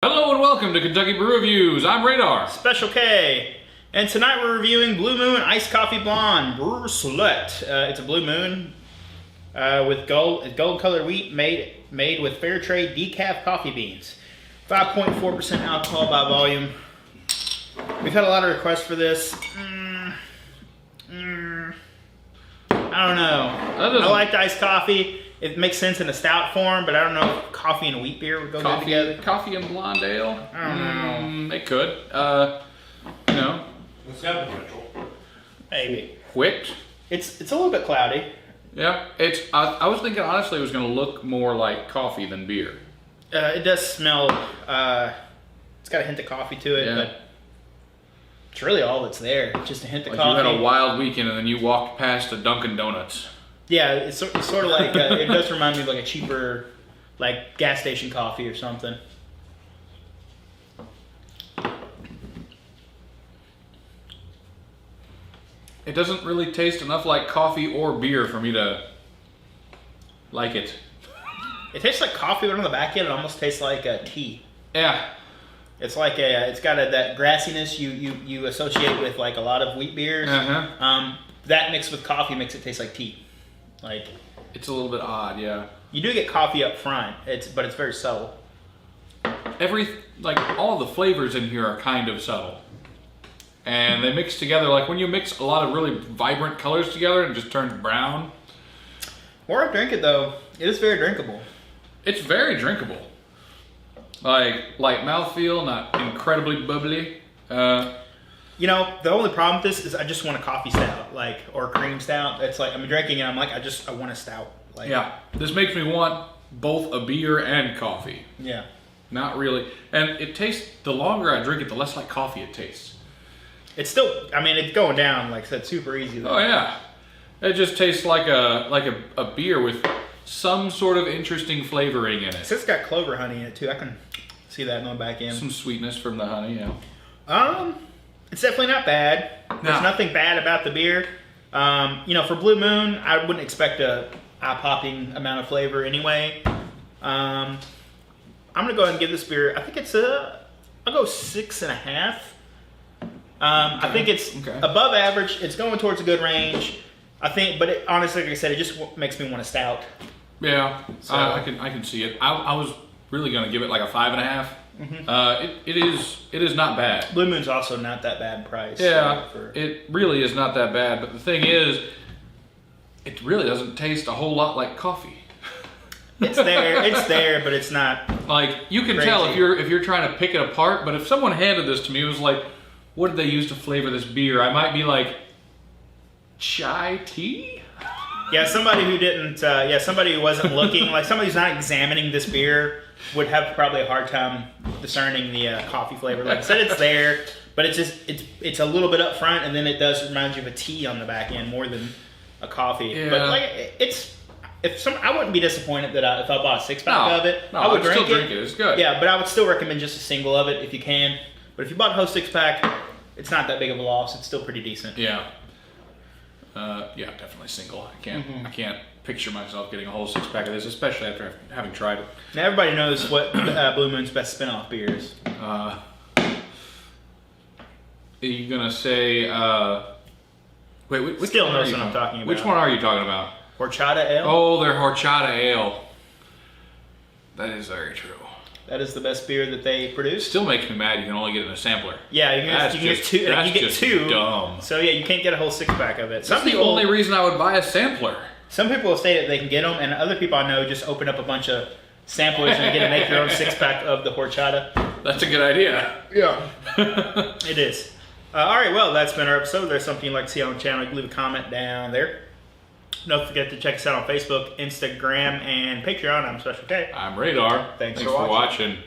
Hello and welcome to Kentucky Brew Reviews. I'm Radar. Special K. And tonight we're reviewing Blue Moon Iced Coffee Blonde Brewer Select. It's a Blue Moon with gold colored wheat made with fair trade decaf coffee beans. 5.4% alcohol by volume. We've had a lot of requests for this. I don't know. I like the iced coffee. It makes sense in a stout form, but I don't know if coffee and wheat beer would go good together. Coffee and blonde ale? I don't know. It could. You know. It's got potential. Maybe. Whipped? It's a little bit cloudy. Yeah. I was thinking honestly it was going to look more like coffee than beer. It does smell, it's got a hint of coffee to it, but it's really all that's there. Just a hint of coffee. You had a wild weekend and then you walked past a Dunkin' Donuts. Yeah, it's sort of like, it does remind me of like a cheaper, like gas station coffee or something. It doesn't really taste enough like coffee or beer for me to like it. It tastes like coffee, but on the back end, it almost tastes like tea. Yeah. It's like it's got that grassiness you associate with like a lot of wheat beers. That mixed with coffee makes it taste like tea. Like it's a little bit odd, yeah. You do get coffee up front, but it's very subtle. All the flavors in here are kind of subtle. And they mix together, like when you mix a lot of really vibrant colors together, it just turns brown. More I drink it though, it is very drinkable. It's very drinkable. Like mouthfeel, not incredibly bubbly. You know, the only problem with this is I just want a coffee stout, or cream stout. It's like I'm drinking it, I'm like, I want a stout. Yeah, this makes me want both a beer and coffee. Yeah. Not really. And it tastes, the longer I drink it, the less like coffee it tastes. It's still, it's going down, like I said, super easy though. Oh yeah. It just tastes like a beer with some sort of interesting flavoring in it. It's got clover honey in it too. I can see that going back in. Some sweetness from the honey, yeah. It's definitely not bad. There's nothing bad about the beer. For Blue Moon, I wouldn't expect a eye-popping amount of flavor anyway. I'm gonna go ahead and give this beer, I think it's I'll go 6.5. I think it's above average. It's going towards a good range. I think, but honestly, like I said, it just makes me want a stout. Yeah, so, I can see it. I was really gonna give it like a 5.5. It is not bad. Blue Moon's also not that bad price. Yeah, it really is not that bad. But the thing is, it really doesn't taste a whole lot like coffee. It's there, but it's not. Like you can crazy. tell if you're trying to pick it apart. But if someone handed this to me, it was like, what did they use to flavor this beer? I might be like, chai tea. Yeah, somebody who didn't. Somebody who wasn't looking, like somebody who's not examining this beer, would have probably a hard time discerning the coffee flavor. Like I said, it's there, but it's a little bit up front, and then it does remind you of a tea on the back end more than a coffee. Yeah. But I wouldn't be disappointed that if I bought a 6-pack of it. No, I would drink it. It's good. Yeah, but I would still recommend just a single of it if you can. But if you bought a whole 6-pack, it's not that big of a loss. It's still pretty decent. Yeah. Definitely single. I can't picture myself getting a whole 6-pack of this, especially after having tried it. Now everybody knows what Blue Moon's best spin-off beer is. Are you gonna say? Wait, which Still one knows are you what I'm talking about. Which one are you talking about? Horchata ale. Oh, they're horchata ale. That is very true. That is the best beer that they produce. Still makes me mad. You can only get it in a sampler. Yeah, you can get two. That's you get just two. Dumb. So yeah, you can't get a whole 6-pack of it. That's the only reason I would buy a sampler. Some people will say that they can get them, and other people I know just open up a bunch of samplers and get to make their own 6-pack of the horchata. That's a good idea. Yeah, it is. All right, well, that's been our episode. If there's something you'd like to see on the channel, you can leave a comment down there. Don't forget to check us out on Facebook, Instagram, and Patreon. I'm Special K. I'm Radar. Thanks for for watching.